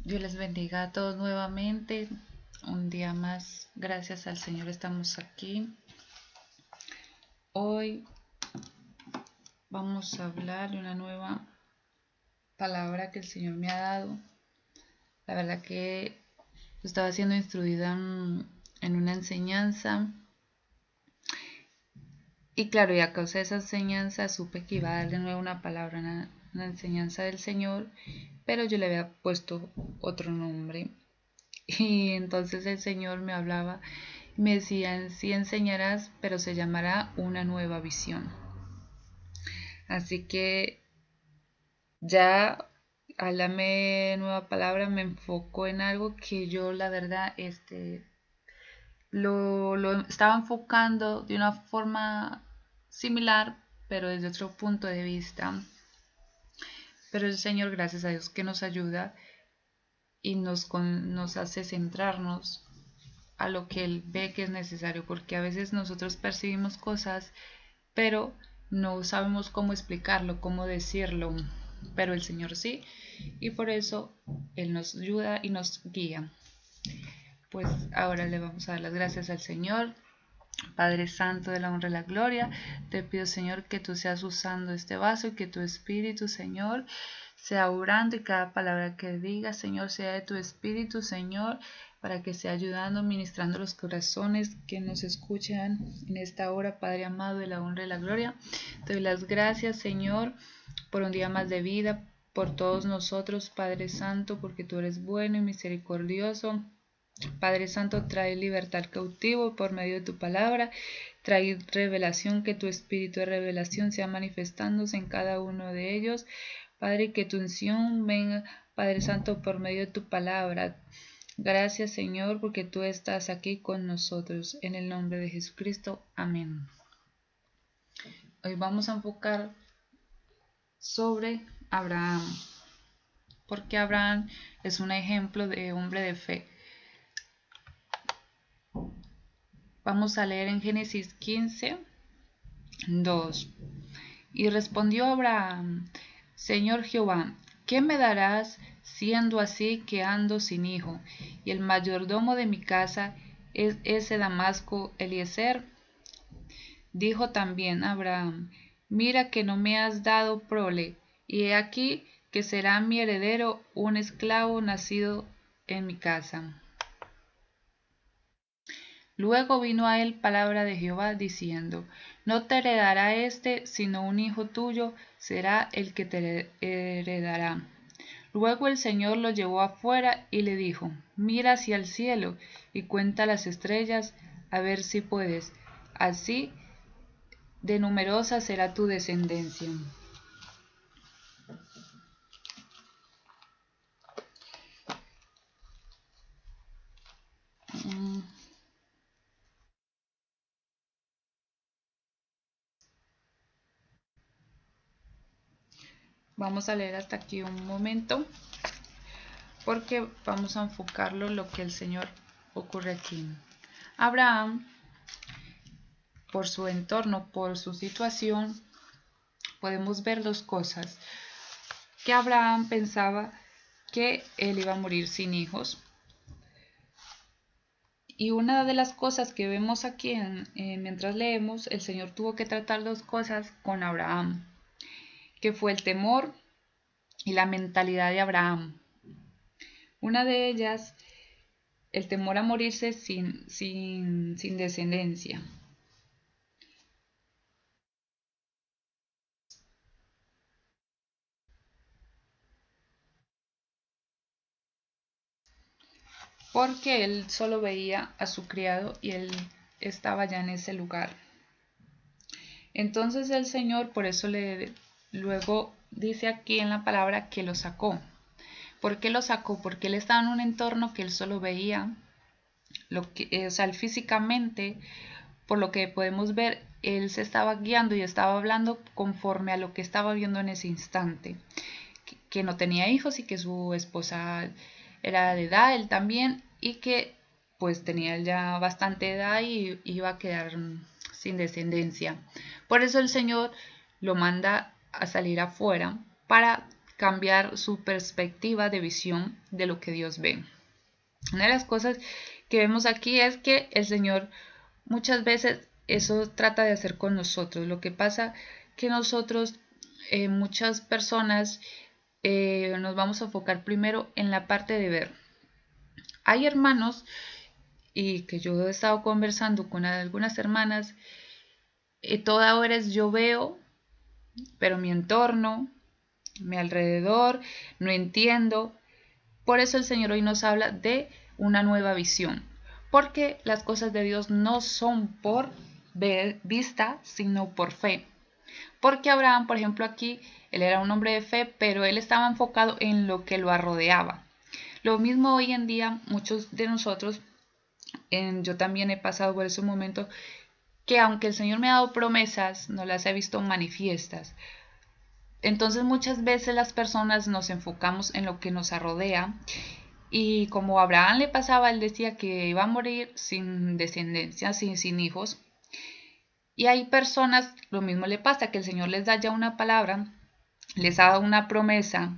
Dios les bendiga a todos nuevamente. Un día más, gracias al Señor, estamos aquí. Hoy vamos a hablar de una nueva palabra que el Señor me ha dado. La verdad que estaba siendo instruida en una enseñanza. Y claro, y a causa de esa enseñanza supe que iba a dar de nuevo una palabra, una enseñanza del Señor, pero yo le había puesto otro nombre. Y entonces el Señor me hablaba y me decía, sí enseñarás, pero se llamará una nueva visión. Así que ya al darme nueva palabra me enfoco en algo que yo la verdad lo estaba enfocando de una forma similar, pero desde otro punto de vista. Pero el Señor, gracias a Dios, que nos ayuda y nos hace centrarnos a lo que Él ve que es necesario, porque a veces nosotros percibimos cosas, pero no sabemos cómo explicarlo, cómo decirlo, pero el Señor sí, y por eso Él nos ayuda y nos guía. Pues ahora le vamos a dar las gracias al Señor. Padre Santo de la honra y la gloria, te pido, Señor, que tú seas usando este vaso y que tu Espíritu, Señor, sea obrando y cada palabra que diga, Señor, sea de tu Espíritu, Señor, para que sea ayudando, ministrando los corazones que nos escuchan en esta hora, Padre amado de la honra y la gloria. Te doy las gracias, Señor, por un día más de vida, por todos nosotros, Padre Santo, porque tú eres bueno y misericordioso. Padre Santo, trae libertad al cautivo por medio de tu palabra, trae revelación, que tu espíritu de revelación sea manifestándose en cada uno de ellos. Padre, que tu unción venga, Padre Santo, por medio de tu palabra. Gracias, Señor, porque tú estás aquí con nosotros. En el nombre de Jesucristo. Amén. Hoy vamos a enfocar sobre Abraham, porque Abraham es un ejemplo de hombre de fe. Vamos a leer en Génesis 15, 2. Y respondió Abraham: Señor Jehová, ¿qué me darás siendo así que ando sin hijo, y el mayordomo de mi casa es ese Damasco Eliezer? Dijo también Abraham: Mira que no me has dado prole, y he aquí que será mi heredero un esclavo nacido en mi casa. Luego vino a él palabra de Jehová, diciendo: No te heredará éste, sino un hijo tuyo será el que te heredará. Luego el Señor lo llevó afuera y le dijo: Mira hacia el cielo y cuenta las estrellas, a ver si puedes. Así de numerosa será tu descendencia. Vamos a leer hasta aquí un momento, porque vamos a enfocarlo en lo que el Señor ocurre aquí. Abraham, por su entorno, por su situación, podemos ver dos cosas. Que Abraham pensaba que él iba a morir sin hijos. Y una de las cosas que vemos aquí mientras leemos, el Señor tuvo que tratar dos cosas con Abraham, que fue el temor y la mentalidad de Abraham. Una de ellas, el temor a morirse sin descendencia. Porque él solo veía a su criado y él estaba ya en ese lugar. Entonces el Señor, por eso luego dice aquí en la palabra que lo sacó. ¿Por qué lo sacó? Porque él estaba en un entorno que él solo veía, o sea, él físicamente, por lo que podemos ver, él se estaba guiando y estaba hablando conforme a lo que estaba viendo en ese instante. Que no tenía hijos y que su esposa era de edad, él también, y que pues tenía ya bastante edad y iba a quedar sin descendencia. Por eso el Señor lo manda a salir afuera para cambiar su perspectiva de visión de lo que Dios ve. Una de las cosas que vemos aquí es que el Señor muchas veces eso trata de hacer con nosotros. Lo que pasa que nosotros, muchas personas, nos vamos a enfocar primero en la parte de ver. Hay hermanos, y que yo he estado conversando con algunas hermanas, toda hora yo veo, pero mi entorno, mi alrededor, no entiendo. Por eso el Señor hoy nos habla de una nueva visión, porque las cosas de Dios no son por vista, sino por fe. Porque Abraham, por ejemplo, aquí, él era un hombre de fe, pero él estaba enfocado en lo que lo rodeaba. Lo mismo hoy en día, muchos de nosotros, yo también he pasado por ese momento, que aunque el Señor me ha dado promesas, no las he visto manifiestas. Entonces muchas veces las personas nos enfocamos en lo que nos rodea, y como a Abraham le pasaba, él decía que iba a morir sin descendencia, sin hijos. Y hay personas, lo mismo le pasa, que el Señor les da ya una palabra, les ha dado una promesa,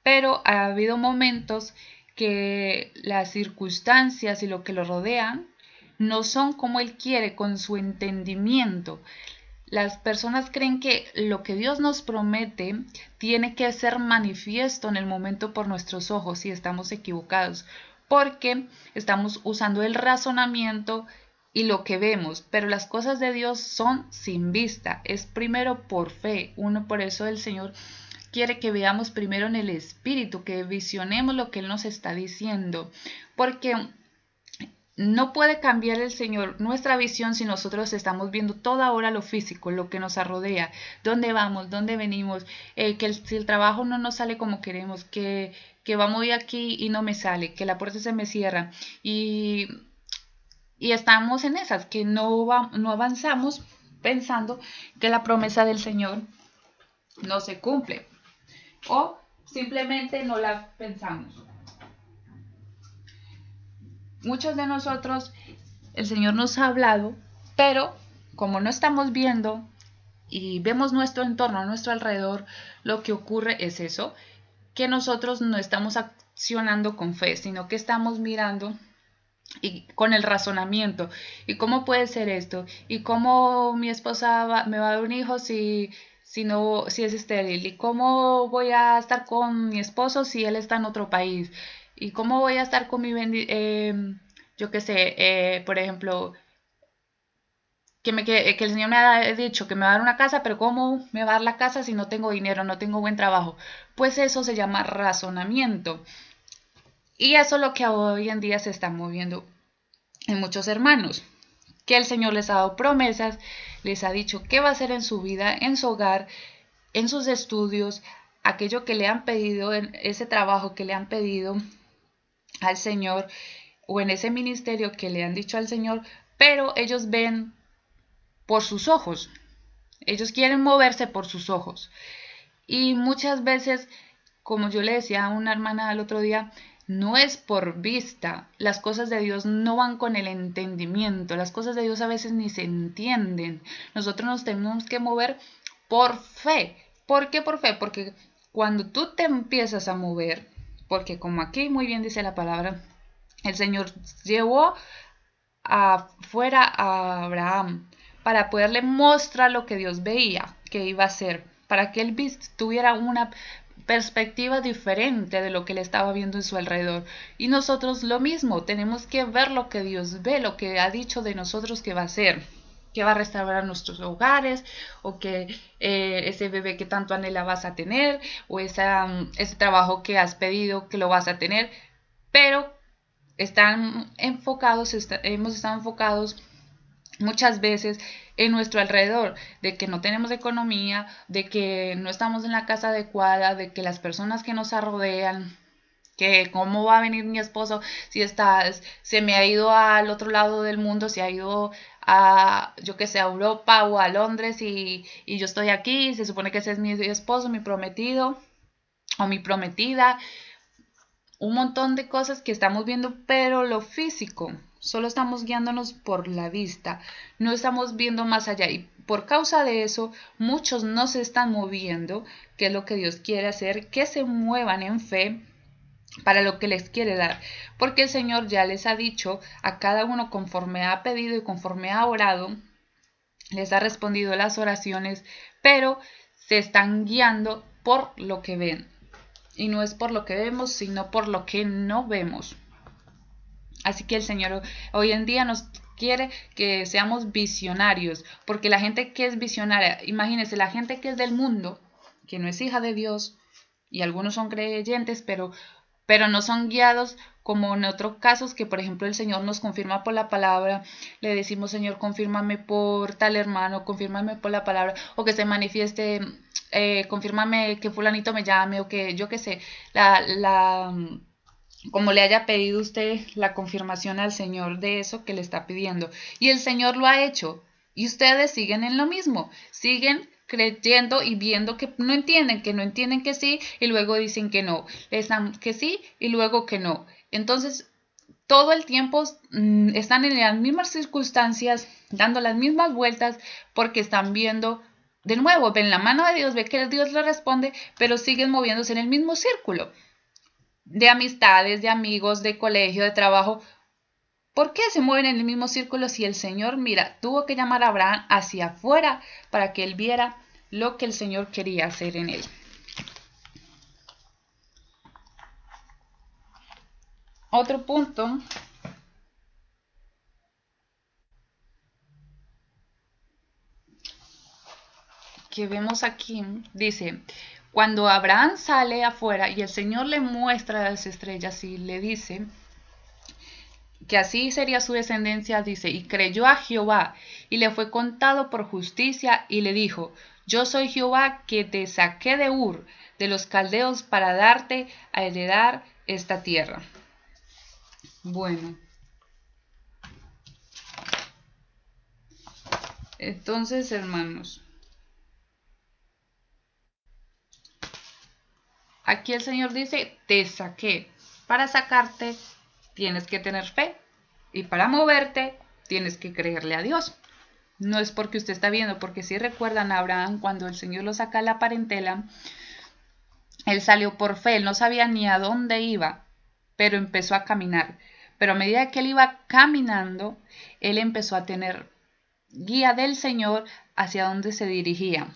pero ha habido momentos que las circunstancias y lo que lo rodean no son como Él quiere, con su entendimiento. Las personas creen que lo que Dios nos promete tiene que ser manifiesto en el momento por nuestros ojos, y estamos equivocados, porque estamos usando el razonamiento y lo que vemos, pero las cosas de Dios son sin vista, es primero por fe. Por eso el Señor quiere que veamos primero en el Espíritu, que visionemos lo que Él nos está diciendo, porque no puede cambiar el Señor nuestra visión si nosotros estamos viendo toda hora lo físico, lo que nos rodea, dónde vamos, dónde venimos, si el trabajo no nos sale como queremos, que vamos de aquí y no me sale, que la puerta se me cierra, y estamos en esas, que no avanzamos pensando que la promesa del Señor no se cumple, o simplemente no la pensamos. Muchos de nosotros, el Señor nos ha hablado, pero como no estamos viendo y vemos nuestro entorno, nuestro alrededor, lo que ocurre es eso, que nosotros no estamos accionando con fe, sino que estamos mirando y con el razonamiento. ¿Y cómo puede ser esto? ¿Y cómo mi esposa me va a dar un hijo si es estéril? ¿Y cómo voy a estar con mi esposo si él está en otro país? ¿Y cómo voy a estar con yo qué sé, por ejemplo, que el Señor me ha dicho que me va a dar una casa, pero ¿cómo me va a dar la casa si no tengo dinero, no tengo buen trabajo? Pues eso se llama razonamiento. Y eso es lo que hoy en día se está moviendo en muchos hermanos, que el Señor les ha dado promesas, les ha dicho qué va a hacer en su vida, en su hogar, en sus estudios, aquello que le han pedido, en ese trabajo que le han pedido al Señor, o en ese ministerio que le han dicho al Señor, pero ellos ven por sus ojos, ellos quieren moverse por sus ojos. Y muchas veces, como yo le decía a una hermana el otro día, no es por vista, las cosas de Dios no van con el entendimiento, las cosas de Dios a veces ni se entienden. Nosotros nos tenemos que mover por fe. ¿Por qué por fe? Porque cuando tú te empiezas a mover, porque como aquí muy bien dice la palabra, el Señor llevó afuera a Abraham para poderle mostrar lo que Dios veía que iba a hacer, para que él tuviera una perspectiva diferente de lo que él estaba viendo en su alrededor. Y nosotros lo mismo, tenemos que ver lo que Dios ve, lo que ha dicho de nosotros que va a hacer, que va a restaurar nuestros hogares, o que ese bebé que tanto anhelabas a tener, o ese trabajo que has pedido que lo vas a tener. Pero hemos estado enfocados muchas veces en nuestro alrededor, de que no tenemos economía, de que no estamos en la casa adecuada, de que las personas que nos rodean, que cómo va a venir mi esposo si se me ha ido al otro lado del mundo, se ha ido a, yo que sé, a Europa o a Londres, y yo estoy aquí, se supone que ese es mi esposo, mi prometido o mi prometida. Un montón de cosas que estamos viendo, pero lo físico, solo estamos guiándonos por la vista, no estamos viendo más allá. Y por causa de eso, muchos no se están moviendo, que es lo que Dios quiere hacer, que se muevan en fe para lo que les quiere dar, porque el Señor ya les ha dicho a cada uno conforme ha pedido y conforme ha orado, les ha respondido las oraciones, pero se están guiando por lo que ven, y no es por lo que vemos, sino por lo que no vemos. Así que el Señor hoy en día nos quiere que seamos visionarios, porque la gente que es visionaria, imagínense, la gente que es del mundo, que no es hija de Dios, y algunos son creyentes, pero no son guiados como en otros casos que, por ejemplo, el Señor nos confirma por la palabra, le decimos, Señor, confírmame por tal hermano, confírmame por la palabra, o que se manifieste, confírmame que fulanito me llame, o que yo qué sé, como le haya pedido usted la confirmación al Señor de eso que le está pidiendo. Y el Señor lo ha hecho. Y ustedes siguen en lo mismo. Siguen creyendo y viendo que no entienden que sí, y luego dicen que no. Les dan que sí y luego que no. Entonces, todo el tiempo están en las mismas circunstancias, dando las mismas vueltas, porque están viendo, de nuevo, ven la mano de Dios, ve que Dios le responde, pero siguen moviéndose en el mismo círculo de amistades, de amigos, de colegio, de trabajo. ¿Por qué se mueven en el mismo círculo si el Señor, mira, tuvo que llamar a Abraham hacia afuera para que él viera lo que el Señor quería hacer en él? Otro punto que vemos aquí dice, cuando Abraham sale afuera y el Señor le muestra las estrellas y le dice que así sería su descendencia, dice, y creyó a Jehová, y le fue contado por justicia, y le dijo, yo soy Jehová que te saqué de Ur, de los caldeos, para darte a heredar esta tierra. Bueno, entonces, hermanos, aquí el Señor dice, te saqué. Para sacarte tienes que tener fe, y para moverte tienes que creerle a Dios. No es porque usted está viendo, porque si recuerdan a Abraham, cuando el Señor lo saca a la parentela, él salió por fe, él no sabía ni a dónde iba, pero empezó a caminar. Pero a medida que él iba caminando, él empezó a tener guía del Señor hacia dónde se dirigía.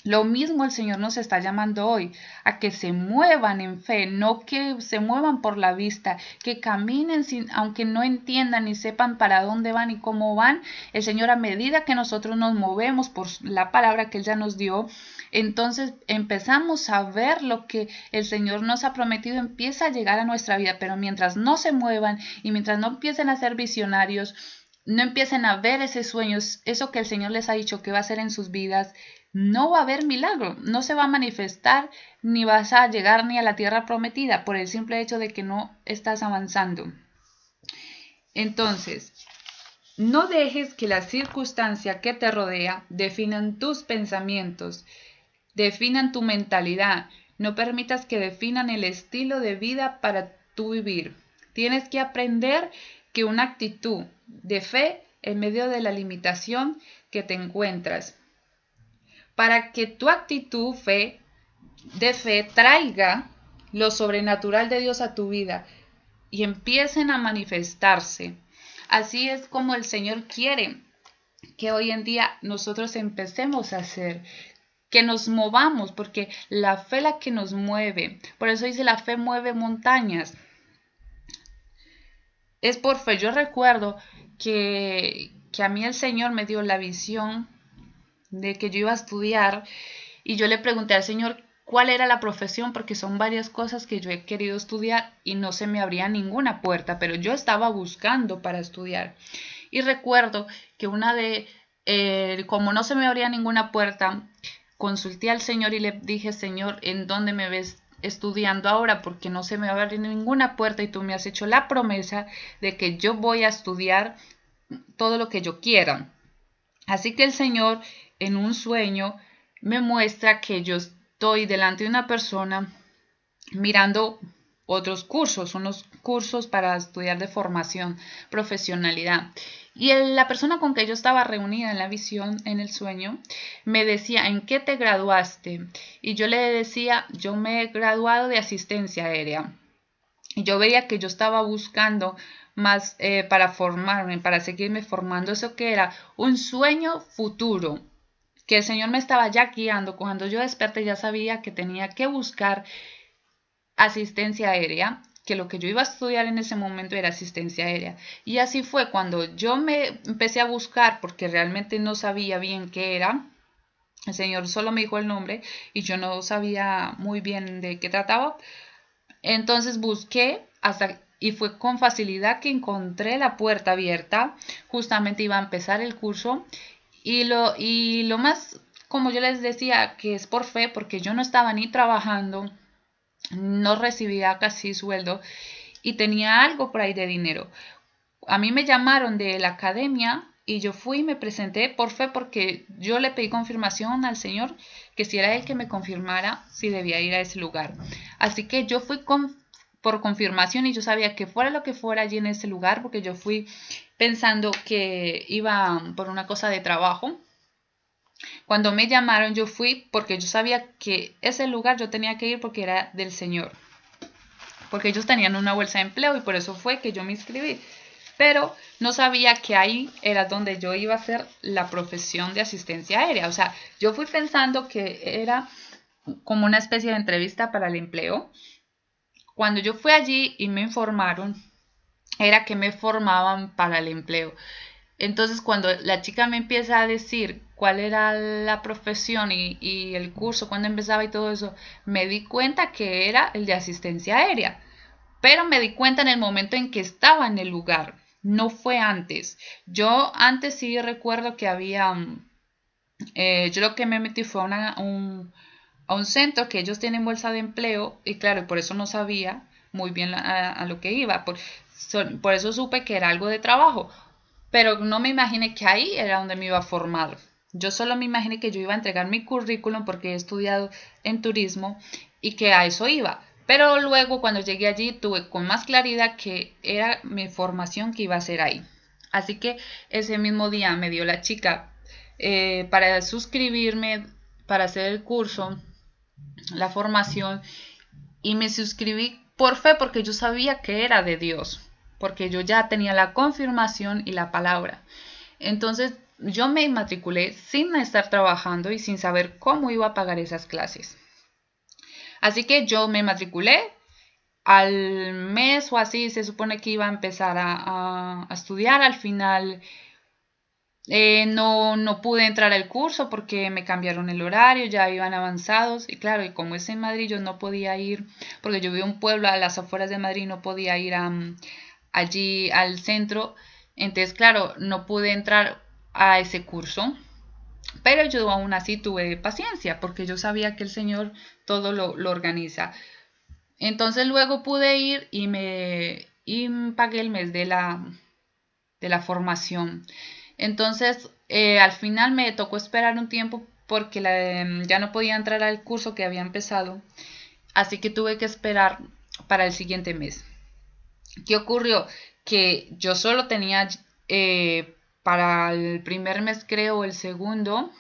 Lo mismo el Señor nos está llamando hoy, a que se muevan en fe, no que se muevan por la vista, que caminen sin, aunque no entiendan ni sepan para dónde van y cómo van. El Señor, a medida que nosotros nos movemos por la palabra que Él ya nos dio, entonces empezamos a ver lo que el Señor nos ha prometido, empieza a llegar a nuestra vida, pero mientras no se muevan y mientras no empiecen a ser visionarios, no empiecen a ver ese sueño, eso que el Señor les ha dicho que va a hacer en sus vidas, no va a haber milagro, no se va a manifestar, ni vas a llegar ni a la tierra prometida por el simple hecho de que no estás avanzando. Entonces, no dejes que la circunstancia que te rodea definan tus pensamientos, definan tu mentalidad. No permitas que definan el estilo de vida para tu vivir. Tienes que aprender que una actitud de fe en medio de la limitación que te encuentras, para que tu actitud de fe traiga lo sobrenatural de Dios a tu vida y empiecen a manifestarse. Así es como el Señor quiere que hoy en día nosotros empecemos a hacer, que nos movamos, porque la fe es la que nos mueve. Por eso dice, la fe mueve montañas. Es por fe. Yo recuerdo que a mí el Señor me dio la visión de que yo iba a estudiar y yo le pregunté al Señor cuál era la profesión, porque son varias cosas que yo he querido estudiar y no se me abría ninguna puerta, pero yo estaba buscando para estudiar. Y recuerdo que como no se me abría ninguna puerta, consulté al Señor y le dije, Señor, ¿en dónde me ves estudiando ahora? Porque no se me va a abrir ninguna puerta y tú me has hecho la promesa de que yo voy a estudiar todo lo que yo quiera. Así que el Señor en un sueño me muestra que yo estoy delante de una persona mirando otros cursos, unos cursos para estudiar de formación, profesionalidad. Y la persona con que yo estaba reunida en la visión, en el sueño, me decía, ¿en qué te graduaste? Y yo le decía, yo me he graduado de asistencia aérea. Y yo veía que yo estaba buscando más para formarme, para seguirme formando. Eso que era un sueño futuro, que el Señor me estaba ya guiando. Cuando yo desperté ya sabía que tenía que buscar asistencia aérea, que lo que yo iba a estudiar en ese momento era asistencia aérea. Y así fue cuando yo me empecé a buscar, porque realmente no sabía bien qué era. El Señor solo me dijo el nombre y yo no sabía muy bien de qué trataba. Entonces busqué hasta y fue con facilidad que encontré la puerta abierta. Justamente iba a empezar el curso y lo más, como yo les decía, que es por fe, porque yo no estaba ni trabajando, no recibía casi sueldo y tenía algo por ahí de dinero. A mí me llamaron de la academia y yo fui y me presenté por fe porque yo le pedí confirmación al Señor que si era Él que me confirmara si debía ir a ese lugar. Así que yo fui por confirmación y yo sabía que fuera lo que fuera allí en ese lugar, porque yo fui pensando que iba por una cosa de trabajo. Cuando me llamaron yo fui porque yo sabía que ese lugar yo tenía que ir porque era del Señor, porque ellos tenían una bolsa de empleo y por eso fue que yo me inscribí. Pero no sabía que ahí era donde yo iba a hacer la profesión de asistencia aérea. O sea, yo fui pensando que era como una especie de entrevista para el empleo. Cuando yo fui allí y me informaron, era que me formaban para el empleo. Entonces, cuando la chica me empieza a decir cuál era la profesión y el curso, cuándo empezaba y todo eso, me di cuenta que era el de asistencia aérea. Pero me di cuenta en el momento en que estaba en el lugar, no fue antes. Yo antes sí recuerdo que había, yo lo que me metí fue a un centro que ellos tienen bolsa de empleo y claro, por eso no sabía muy bien a lo que iba, por eso supe que era algo de trabajo, pero no me imaginé que ahí era donde me iba a formar. Yo solo me imaginé que yo iba a entregar mi currículum porque he estudiado en turismo y que a eso iba. Pero luego cuando llegué allí tuve con más claridad que era mi formación que iba a ser ahí. Así que ese mismo día me dio la chica para suscribirme, para hacer el curso, la formación, y me suscribí por fe porque yo sabía que era de Dios, porque yo ya tenía la confirmación y la palabra. Entonces yo me matriculé sin estar trabajando y sin saber cómo iba a pagar esas clases. Así que yo me matriculé. Al mes o así se supone que iba a empezar a estudiar. Al final no pude entrar al curso porque me cambiaron el horario, ya iban avanzados y claro, y como es en Madrid yo no podía ir, porque yo vivo en un pueblo a las afueras de Madrid, no podía ir allí al centro, entonces claro, no pude entrar a ese curso, pero yo aún así tuve paciencia porque yo sabía que el Señor todo lo organiza. Entonces luego pude ir y pagué el mes de la formación. Entonces, al final me tocó esperar un tiempo porque ya no podía entrar al curso que había empezado. Así que tuve que esperar para el siguiente mes. ¿Qué ocurrió? Que yo solo tenía para el primer mes, creo, el segundo,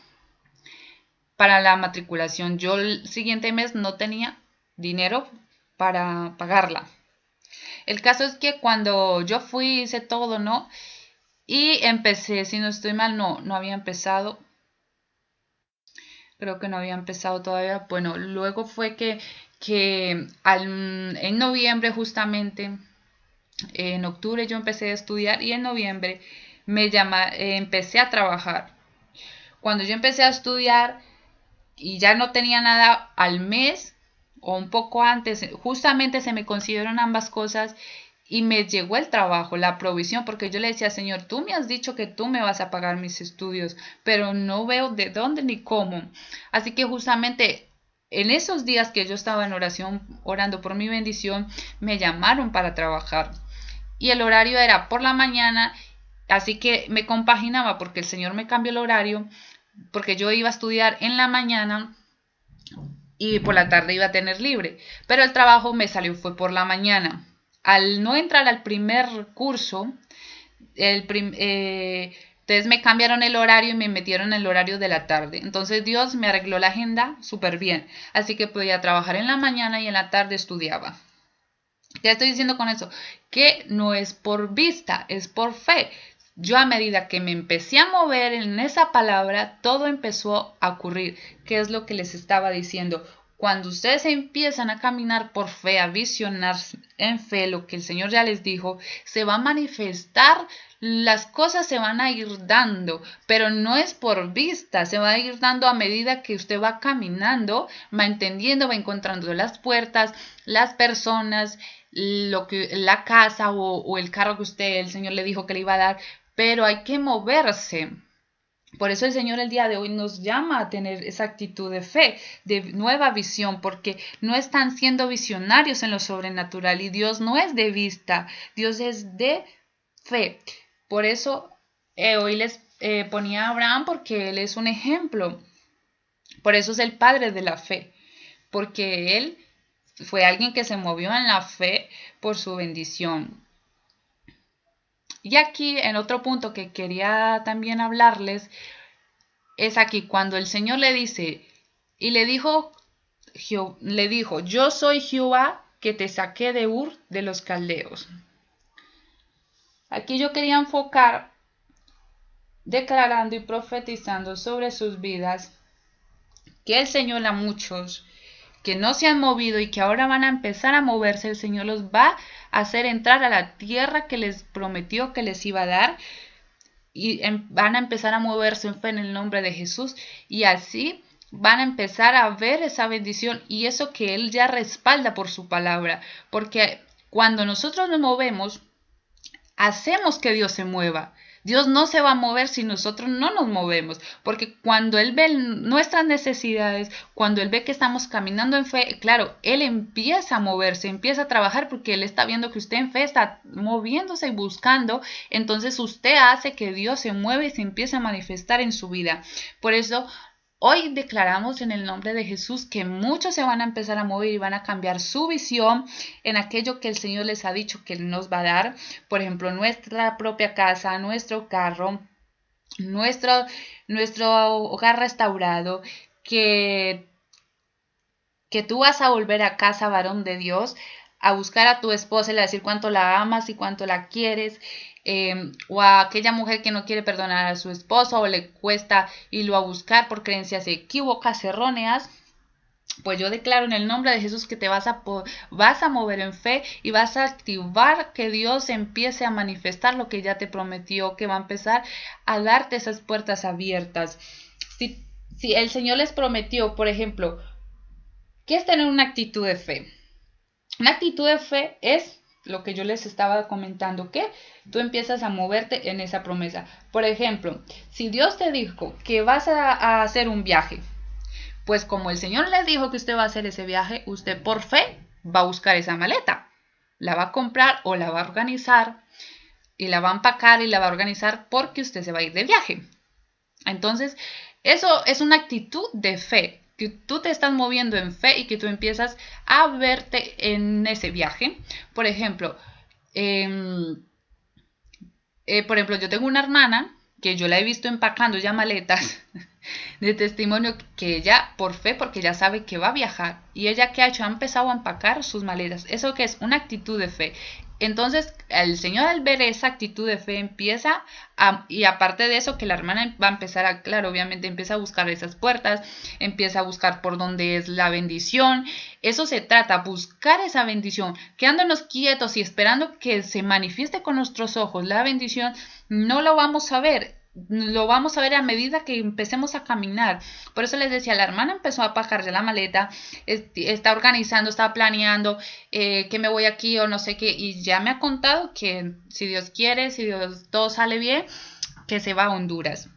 para la matriculación. Yo el siguiente mes no tenía dinero para pagarla. El caso es que cuando yo fui, hice todo, ¿no? Y empecé, si no estoy mal, no había empezado. Creo que no había empezado todavía. Bueno, luego fue que en noviembre justamente, en octubre yo empecé a estudiar y en noviembre empecé a trabajar. Cuando yo empecé a estudiar y ya no tenía nada al mes o un poco antes, justamente se me consiguieron ambas cosas y me llegó el trabajo, la provisión, porque yo le decía, Señor, tú me has dicho que tú me vas a pagar mis estudios, pero no veo de dónde ni cómo. Así que justamente en esos días que yo estaba en oración, orando por mi bendición, me llamaron para trabajar. Y el horario era por la mañana, así que me compaginaba porque el Señor me cambió el horario, porque yo iba a estudiar en la mañana y por la tarde iba a tener libre, pero el trabajo me salió fue por la mañana. Al no entrar al primer curso, Entonces me cambiaron el horario y me metieron en el horario de la tarde. Entonces Dios me arregló la agenda súper bien. Así que podía trabajar en la mañana y en la tarde estudiaba. ¿Qué estoy diciendo con eso? Que no es por vista, es por fe. Yo a medida que me empecé a mover en esa palabra, todo empezó a ocurrir. ¿Qué es lo que les estaba diciendo? Cuando ustedes empiezan a caminar por fe, a visionar en fe lo que el Señor ya les dijo, se va a manifestar, las cosas se van a ir dando, pero no es por vista, se va a ir dando a medida que usted va caminando, va entendiendo, va encontrando las puertas, las personas, la casa o el carro que el Señor le dijo que le iba a dar, pero hay que moverse. Por eso el Señor el día de hoy nos llama a tener esa actitud de fe, de nueva visión, porque no están siendo visionarios en lo sobrenatural y Dios no es de vista, Dios es de fe. Por eso hoy les ponía a Abraham porque él es un ejemplo. Por eso es el padre de la fe, porque él fue alguien que se movió en la fe por su bendición. Y aquí, en otro punto que quería también hablarles, es aquí cuando el Señor le dice, y le dijo, yo soy Jehová que te saqué de Ur de los Caldeos. Aquí yo quería enfocar declarando y profetizando sobre sus vidas que el Señor a muchos que no se han movido y que ahora van a empezar a moverse, el Señor los va a hacer entrar a la tierra que les prometió que les iba a dar y van a empezar a moverse en fe en el nombre de Jesús y así van a empezar a ver esa bendición y eso que Él ya respalda por su palabra, porque cuando nosotros nos movemos, hacemos que Dios se mueva. Dios no se va a mover si nosotros no nos movemos, porque cuando Él ve nuestras necesidades, cuando Él ve que estamos caminando en fe, claro, Él empieza a moverse, empieza a trabajar porque Él está viendo que usted en fe está moviéndose y buscando, entonces usted hace que Dios se mueva y se empiece a manifestar en su vida. Por eso hoy declaramos en el nombre de Jesús que muchos se van a empezar a mover y van a cambiar su visión en aquello que el Señor les ha dicho que Él nos va a dar. Por ejemplo, nuestra propia casa, nuestro carro, nuestro hogar restaurado, que tú vas a volver a casa, varón de Dios, a buscar a tu esposa y a decir cuánto la amas y cuánto la quieres, o a aquella mujer que no quiere perdonar a su esposo o le cuesta irlo a buscar por creencias equívocas, erróneas. Pues yo declaro en el nombre de Jesús que te vas a mover en fe y vas a activar que Dios empiece a manifestar lo que ya te prometió, que va a empezar a darte esas puertas abiertas. Si el Señor les prometió, por ejemplo, ¿qué es tener una actitud de fe? Una actitud de fe es lo que yo les estaba comentando, que tú empiezas a moverte en esa promesa. Por ejemplo, si Dios te dijo que vas a hacer un viaje, pues como el Señor les dijo que usted va a hacer ese viaje, usted por fe va a buscar esa maleta. La va a comprar o la va a organizar y la va a empacar y la va a organizar porque usted se va a ir de viaje. Entonces, eso es una actitud de fe, que tú te estás moviendo en fe y que tú empiezas a verte en ese viaje. Por ejemplo, yo tengo una hermana que yo la he visto empacando ya maletas de testimonio que ella, por fe, porque ella sabe que va a viajar, y ella que ha hecho, ha empezado a empacar sus maletas. Eso que es una actitud de fe. Entonces el Señor al ver esa actitud de fe empieza y aparte de eso que la hermana va a empezar a, claro, obviamente empieza a buscar esas puertas, empieza a buscar por dónde es la bendición. Eso se trata, buscar esa bendición, quedándonos quietos y esperando que se manifieste con nuestros ojos la bendición, no lo vamos a ver. Lo vamos a ver a medida que empecemos a caminar. Por eso les decía, la hermana empezó a empacar ya la maleta, está organizando, está planeando que me voy aquí o no sé qué, y ya me ha contado que si Dios quiere, si Dios todo sale bien, que se va a Honduras.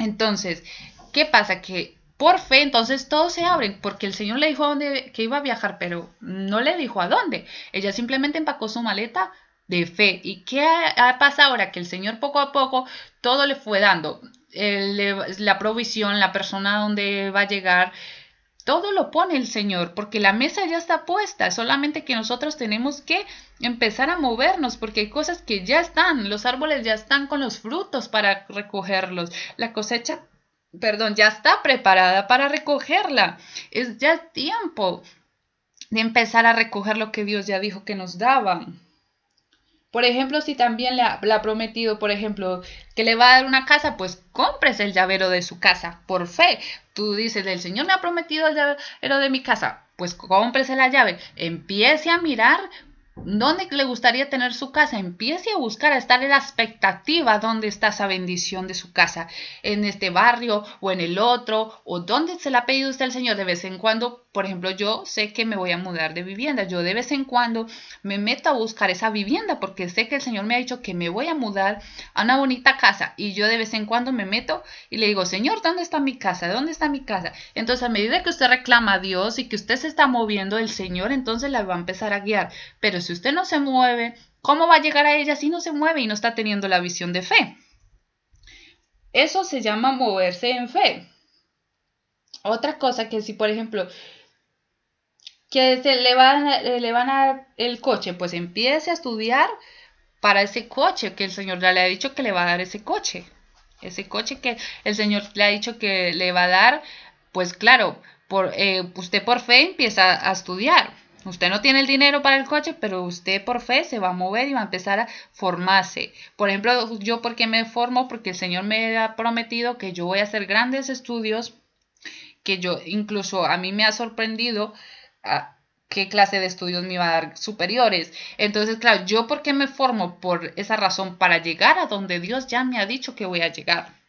Entonces, ¿qué pasa? Que por fe, entonces todos se abren, porque el Señor le dijo a dónde que iba a viajar, pero no le dijo a dónde. Ella simplemente empacó su maleta de fe. ¿Y qué pasa ahora? Que el Señor poco a poco todo le fue dando. La provisión, la persona donde va a llegar, Todo lo pone el Señor, porque la mesa ya está puesta, solamente que nosotros tenemos que empezar a movernos, porque hay cosas que ya están, los árboles ya están con los frutos para recogerlos, la cosecha, perdón, ya está preparada para recogerla, es ya tiempo de empezar a recoger lo que Dios ya dijo que nos daba. Por ejemplo, si también le ha prometido, por ejemplo, que le va a dar una casa, pues cómprese el llavero de su casa, por fe. Tú dices, el Señor me ha prometido el llavero de mi casa, pues cómprese la llave. Empiece a mirar dónde le gustaría tener su casa. Empiece a buscar, a estar en la expectativa dónde está esa bendición de su casa, en este barrio o en el otro, o dónde se la ha pedido usted al Señor. De vez en cuando, por ejemplo, yo sé que me voy a mudar de vivienda. Yo de vez en cuando me meto a buscar esa vivienda porque sé que el Señor me ha dicho que me voy a mudar a una bonita casa, y yo de vez en cuando me meto y le digo, Señor, ¿dónde está mi casa? ¿Dónde está mi casa? Entonces, a medida que usted reclama a Dios y que usted se está moviendo, el Señor entonces la va a empezar a guiar. Pero si usted no se mueve, ¿cómo va a llegar a ella si no se mueve y no está teniendo la visión de fe? Eso se llama moverse en fe. Otra cosa que si, por ejemplo, que le van a dar el coche, pues empiece a estudiar para ese coche que el Señor ya le ha dicho que le va a dar ese coche. Ese coche que el Señor le ha dicho que le va a dar, pues claro, usted por fe empieza a estudiar. Usted no tiene el dinero para el coche, pero usted por fe se va a mover y va a empezar a formarse. Por ejemplo, yo porque me formo, porque el Señor me ha prometido que yo voy a hacer grandes estudios, que yo incluso a mí me ha sorprendido qué clase de estudios me iba a dar superiores. Entonces, claro, yo porque me formo por esa razón para llegar a donde Dios ya me ha dicho que voy a llegar.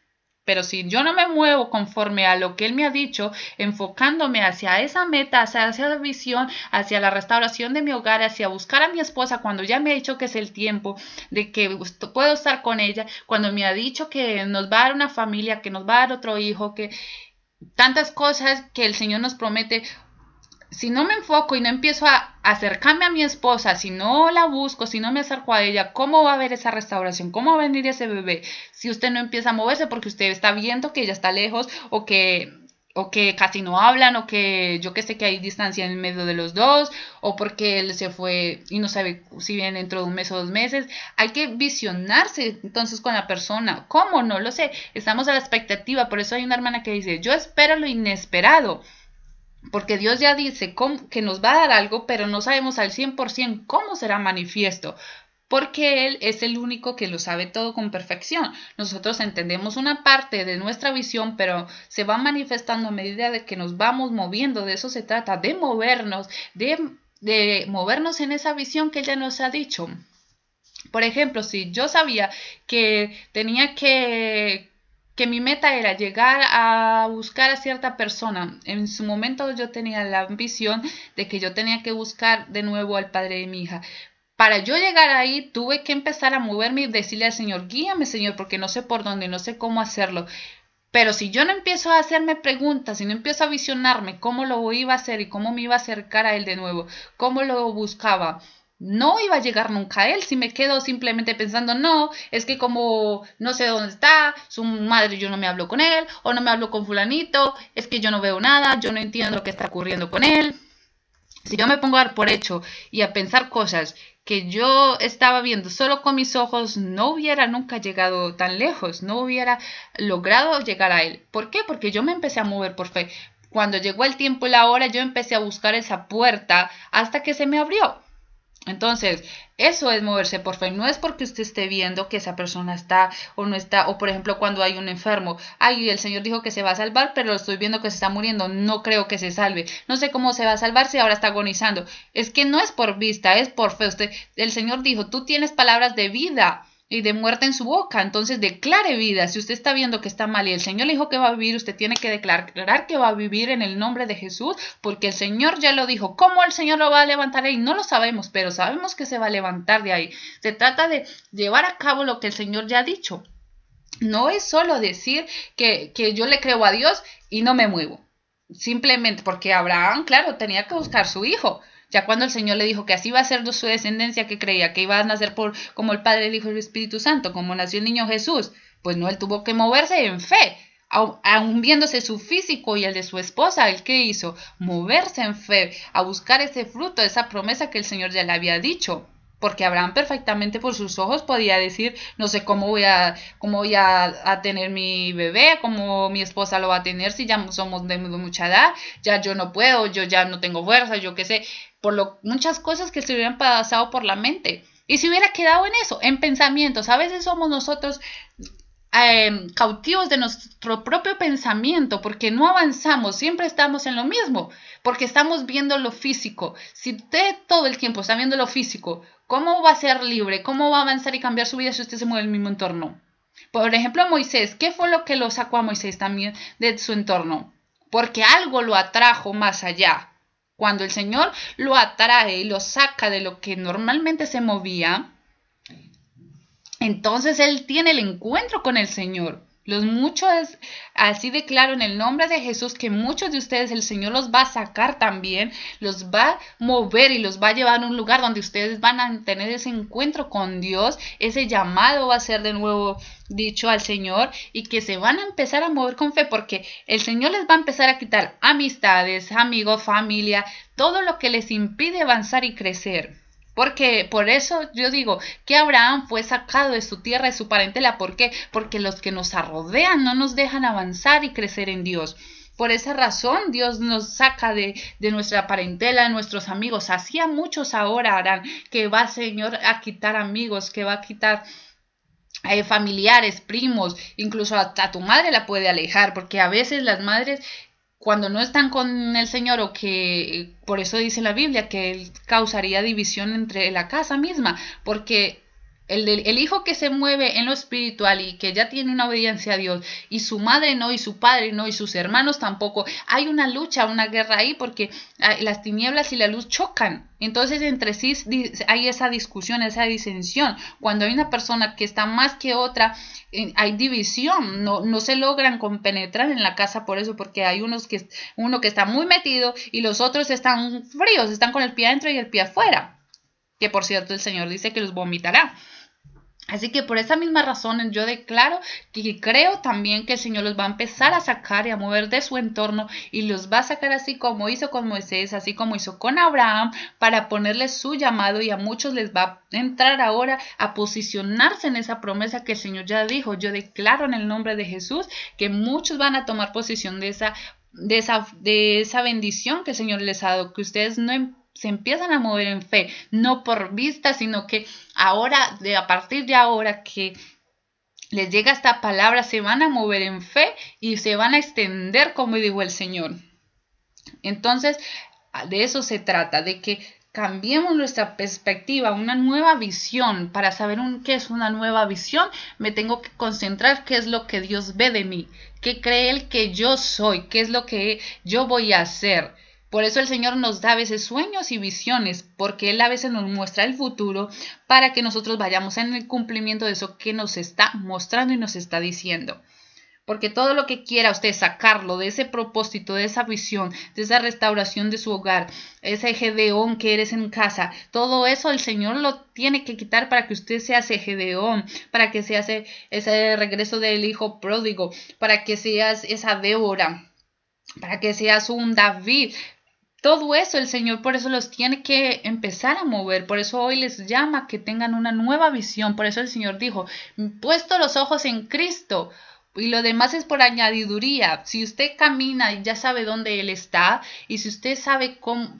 Pero si yo no me muevo conforme a lo que Él me ha dicho, enfocándome hacia esa meta, hacia esa visión, hacia la restauración de mi hogar, hacia buscar a mi esposa, cuando ya me ha dicho que es el tiempo de que puedo estar con ella, cuando me ha dicho que nos va a dar una familia, que nos va a dar otro hijo, que tantas cosas que el Señor nos promete. Si no me enfoco y no empiezo a acercarme a mi esposa, si no la busco, si no me acerco a ella, ¿cómo va a haber esa restauración? ¿Cómo va a venir ese bebé? Si usted no empieza a moverse porque usted está viendo que ella está lejos, o que casi no hablan, o que yo que sé que hay distancia en medio de los dos, o porque él se fue y no sabe si viene dentro de un mes o 2 meses. Hay que visionarse entonces con la persona. ¿Cómo? No lo sé. Estamos a la expectativa. Por eso hay una hermana que dice, yo espero lo inesperado. Porque Dios ya dice que nos va a dar algo, pero no sabemos al 100% cómo será manifiesto, porque Él es el único que lo sabe todo con perfección. Nosotros entendemos una parte de nuestra visión, pero se va manifestando a medida de que nos vamos moviendo. De eso se trata, de movernos, de movernos en esa visión que ella nos ha dicho. Por ejemplo, si yo sabía que tenía que mi meta era llegar a buscar a cierta persona. En su momento yo tenía la ambición de que yo tenía que buscar de nuevo al padre de mi hija. Para yo llegar ahí tuve que empezar a moverme y decirle al Señor, guíame Señor, porque no sé por dónde, no sé cómo hacerlo. Pero si yo no empiezo a hacerme preguntas, si no empiezo a visionarme cómo lo iba a hacer y cómo me iba a acercar a él de nuevo, cómo lo buscaba, no iba a llegar nunca a él. Si me quedo simplemente pensando, no, es que como no sé dónde está, su madre, yo no me hablo con él, o no me hablo con fulanito, es que yo no veo nada, yo no entiendo lo que está ocurriendo con él. Si yo me pongo a dar por hecho y a pensar cosas que yo estaba viendo solo con mis ojos, no hubiera nunca llegado tan lejos, no hubiera logrado llegar a él. ¿Por qué? Porque yo me empecé a mover por fe. Cuando llegó el tiempo y la hora, yo empecé a buscar esa puerta hasta que se me abrió. Entonces, eso es moverse por fe. No es porque usted esté viendo que esa persona está o no está, o por ejemplo cuando hay un enfermo, ay, el Señor dijo que se va a salvar, pero lo estoy viendo que se está muriendo, no creo que se salve, no sé cómo se va a salvar si ahora está agonizando. Es que no es por vista, es por fe. El Señor dijo, tú tienes palabras de vida y de muerte en su boca, entonces declare vida. Si usted está viendo que está mal y el Señor le dijo que va a vivir, usted tiene que declarar que va a vivir en el nombre de Jesús, porque el Señor ya lo dijo. ¿Cómo el Señor lo va a levantar ahí? No lo sabemos, pero sabemos que se va a levantar de ahí. Se trata de llevar a cabo lo que el Señor ya ha dicho. No es solo decir que yo le creo a Dios y no me muevo. Simplemente porque Abraham, claro, tenía que buscar su hijo. Ya cuando el Señor le dijo que así iba a ser su descendencia, que creía que iba a nacer como el Padre, el Hijo y el Espíritu Santo, como nació el niño Jesús, pues no, él tuvo que moverse en fe. aún viéndose su físico y el de su esposa, ¿el qué hizo? Moverse en fe, a buscar ese fruto, esa promesa que el Señor ya le había dicho. Porque Abraham perfectamente por sus ojos podía decir, no sé cómo voy a tener mi bebé, cómo mi esposa lo va a tener si ya somos de mucha edad, ya yo no puedo, yo ya no tengo fuerza, yo qué sé, muchas cosas que se hubieran pasado por la mente. Y si hubiera quedado en eso, en pensamientos, a veces somos nosotros cautivos de nuestro propio pensamiento, porque no avanzamos, siempre estamos en lo mismo, porque estamos viendo lo físico. Si usted todo el tiempo está viendo lo físico, ¿cómo va a ser libre? ¿Cómo va a avanzar y cambiar su vida si usted se mueve en el mismo entorno? Por ejemplo, Moisés, ¿qué fue lo que lo sacó a Moisés también de su entorno? Porque algo lo atrajo más allá. Cuando el Señor lo atrae y lo saca de lo que normalmente se movía, entonces él tiene el encuentro con el Señor. Los muchos, así declaro en el nombre de Jesús que muchos de ustedes el Señor los va a sacar también, los va a mover y los va a llevar a un lugar donde ustedes van a tener ese encuentro con Dios, ese llamado va a ser de nuevo dicho al Señor y que se van a empezar a mover con fe porque el Señor les va a empezar a quitar amistades, amigos, familia, todo lo que les impide avanzar y crecer. Porque por eso yo digo que Abraham fue sacado de su tierra, de su parentela. ¿Por qué? Porque los que nos rodean no nos dejan avanzar y crecer en Dios. Por esa razón Dios nos saca de nuestra parentela, de nuestros amigos. Así a muchos ahora harán que va Señor a quitar amigos, que va a quitar familiares, primos, incluso hasta tu madre la puede alejar, porque a veces las madres cuando no están con el Señor o que por eso dice la Biblia que él causaría división entre la casa misma, porque el hijo que se mueve en lo espiritual y que ya tiene una obediencia a Dios y su madre no y su padre no y sus hermanos tampoco, hay una lucha, una guerra ahí porque las tinieblas y la luz chocan. Entonces entre sí hay esa discusión, esa disensión. Cuando hay una persona que está más que otra, hay división, no se logran compenetrar en la casa por eso, porque hay uno que está muy metido y los otros están fríos, están con el pie adentro y el pie afuera. Que por cierto el Señor dice que los vomitará. Así que por esa misma razón yo declaro que creo también que el Señor los va a empezar a sacar y a mover de su entorno y los va a sacar así como hizo con Moisés, así como hizo con Abraham, para ponerles su llamado y a muchos les va a entrar ahora a posicionarse en esa promesa que el Señor ya dijo. Yo declaro en el nombre de Jesús que muchos van a tomar posición de esa bendición que el Señor les ha dado, que ustedes no se empiezan a mover en fe, no por vista, sino que ahora, a partir de ahora que les llega esta palabra, se van a mover en fe y se van a extender como dijo el Señor. Entonces, de eso se trata, de que cambiemos nuestra perspectiva, una nueva visión. Para saber qué es una nueva visión, me tengo que concentrar qué es lo que Dios ve de mí, qué cree Él que yo soy, qué es lo que yo voy a hacer. Por eso el Señor nos da a veces sueños y visiones, porque Él a veces nos muestra el futuro para que nosotros vayamos en el cumplimiento de eso que nos está mostrando y nos está diciendo. Porque todo lo que quiera usted sacarlo de ese propósito, de esa visión, de esa restauración de su hogar, ese Gedeón que eres en casa, todo eso el Señor lo tiene que quitar para que usted sea ese Gedeón, para que sea ese regreso del hijo pródigo, para que seas esa Débora, para que seas un David. Todo eso el Señor por eso los tiene que empezar a mover, por eso hoy les llama que tengan una nueva visión, por eso el Señor dijo, puesto los ojos en Cristo y lo demás es por añadiduría. Si usted camina y ya sabe dónde Él está y si usted sabe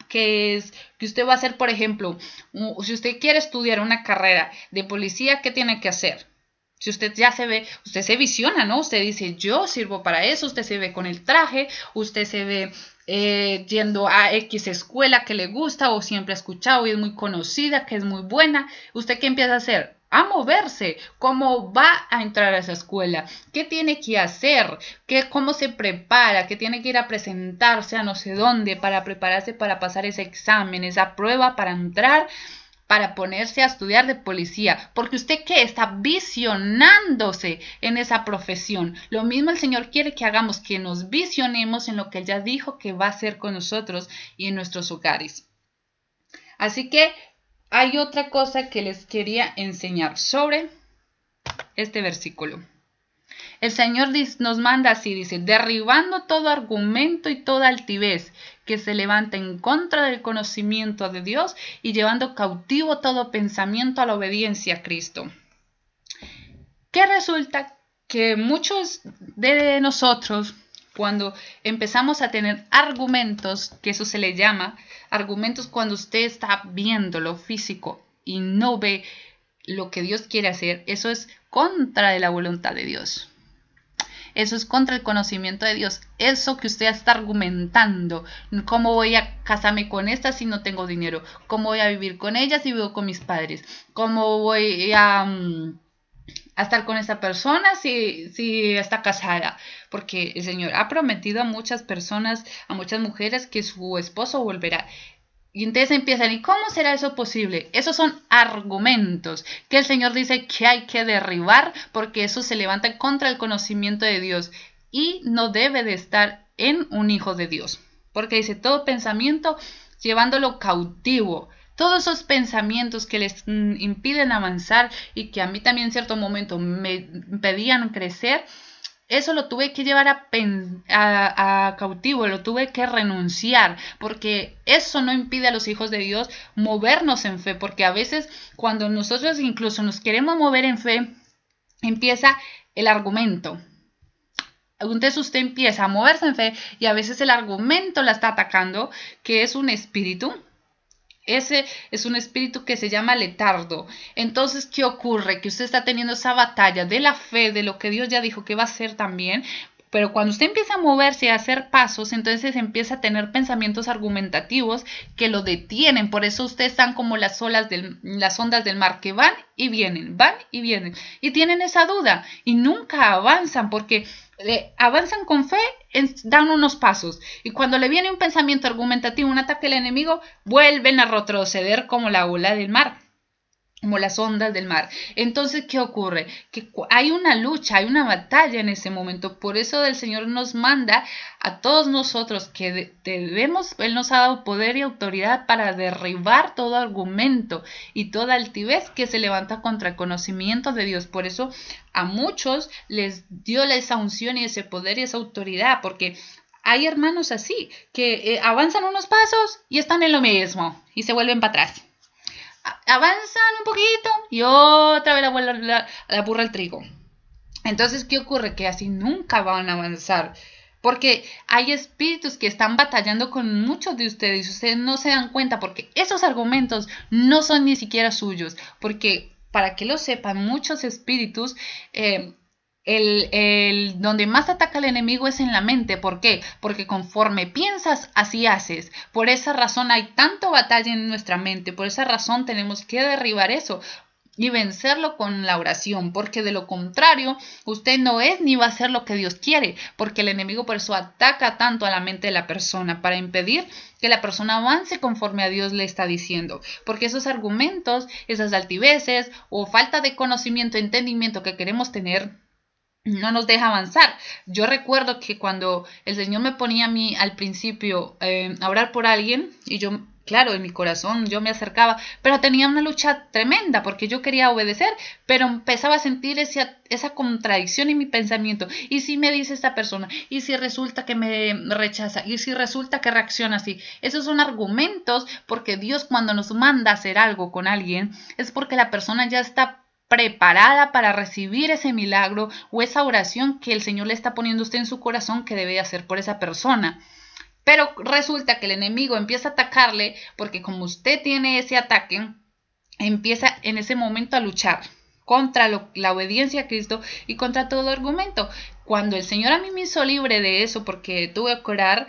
que usted va a hacer, por ejemplo, si usted quiere estudiar una carrera de policía, ¿qué tiene que hacer? Si usted ya se ve, usted se visiona, ¿no? Usted dice, yo sirvo para eso, usted se ve con el traje, usted se ve yendo a X escuela que le gusta o siempre ha escuchado y es muy conocida, que es muy buena. ¿Usted qué empieza a hacer? A moverse. ¿Cómo va a entrar a esa escuela? ¿Qué tiene que hacer? ¿Cómo se prepara? ¿Qué tiene que ir a presentarse a no sé dónde para prepararse para pasar ese examen, esa prueba para entrar? Para ponerse a estudiar de policía, porque usted ¿qué? Está visionándose en esa profesión. Lo mismo el Señor quiere que hagamos, que nos visionemos en lo que Él ya dijo que va a hacer con nosotros y en nuestros hogares. Así que hay otra cosa que les quería enseñar sobre este versículo. El Señor nos manda así, dice, derribando todo argumento y toda altivez que se levanta en contra del conocimiento de Dios y llevando cautivo todo pensamiento a la obediencia a Cristo. ¿Qué resulta? Que muchos de nosotros, cuando empezamos a tener argumentos, que eso se le llama, argumentos cuando usted está viendo lo físico y no ve lo que Dios quiere hacer, eso es contra de la voluntad de Dios. Eso es contra el conocimiento de Dios. Eso que usted está argumentando. ¿Cómo voy a casarme con esta si no tengo dinero? ¿Cómo voy a vivir con ella si vivo con mis padres? ¿Cómo voy a estar con esta persona si está casada? Porque el Señor ha prometido a muchas personas, a muchas mujeres, que su esposo volverá. Y entonces empiezan, ¿y cómo será eso posible? Esos son argumentos que el Señor dice que hay que derribar porque eso se levanta contra el conocimiento de Dios y no debe de estar en un hijo de Dios. Porque dice, todo pensamiento llevándolo cautivo. Todos esos pensamientos que les impiden avanzar y que a mí también en cierto momento me impedían crecer, eso lo tuve que llevar a cautivo, lo tuve que renunciar, porque eso no impide a los hijos de Dios movernos en fe, porque a veces cuando nosotros incluso nos queremos mover en fe, empieza el argumento. Entonces usted empieza a moverse en fe y a veces el argumento la está atacando, que es un espíritu. Ese es un espíritu que se llama letardo. Entonces, ¿qué ocurre? Que usted está teniendo esa batalla de la fe, de lo que Dios ya dijo que va a hacer también. Pero cuando usted empieza a moverse y a hacer pasos, entonces empieza a tener pensamientos argumentativos que lo detienen. Por eso ustedes están como las ondas del mar, que van y vienen. Y tienen esa duda y nunca avanzan porque avanzan con fe, dan unos pasos. Y cuando le viene un pensamiento argumentativo, un ataque al enemigo, vuelven a retroceder como la ola del mar, como las ondas del mar. Entonces, ¿qué ocurre? Que hay una lucha, hay una batalla en ese momento. Por eso el Señor nos manda a todos nosotros que debemos, Él nos ha dado poder y autoridad para derribar todo argumento y toda altivez que se levanta contra el conocimiento de Dios. Por eso a muchos les dio esa unción y ese poder y esa autoridad, porque hay hermanos así, que avanzan unos pasos y están en lo mismo y se vuelven para atrás. Avanzan un poquito y otra vez la burra al trigo. Entonces, ¿qué ocurre? Que así nunca van a avanzar. Porque hay espíritus que están batallando con muchos de ustedes y ustedes no se dan cuenta porque esos argumentos no son ni siquiera suyos. Porque, para que lo sepan, muchos espíritus... donde más ataca el enemigo es en la mente. ¿Por qué? Porque conforme piensas, así haces. Por esa razón hay tanta batalla en nuestra mente. Por esa razón tenemos que derribar eso y vencerlo con la oración, porque de lo contrario usted no es ni va a hacer lo que Dios quiere, porque el enemigo por eso ataca tanto a la mente de la persona, para impedir que la persona avance conforme a Dios le está diciendo, porque esos argumentos, esas altiveces o falta de conocimiento, entendimiento que queremos tener, no nos deja avanzar. Yo recuerdo que cuando el Señor me ponía a mí al principio a orar por alguien, y yo, claro, en mi corazón yo me acercaba, pero tenía una lucha tremenda porque yo quería obedecer, pero empezaba a sentir esa contradicción en mi pensamiento. ¿Y si me dice esta persona? ¿Y si resulta que me rechaza? ¿Y si resulta que reacciona así? Esos son argumentos, porque Dios, cuando nos manda a hacer algo con alguien, es porque la persona ya está preparada para recibir ese milagro o esa oración que el Señor le está poniendo a usted en su corazón que debe hacer por esa persona. Pero resulta que el enemigo empieza a atacarle porque como usted tiene ese ataque, empieza en ese momento a luchar contra la obediencia a Cristo y contra todo argumento. Cuando el Señor a mí me hizo libre de eso, porque tuve que orar,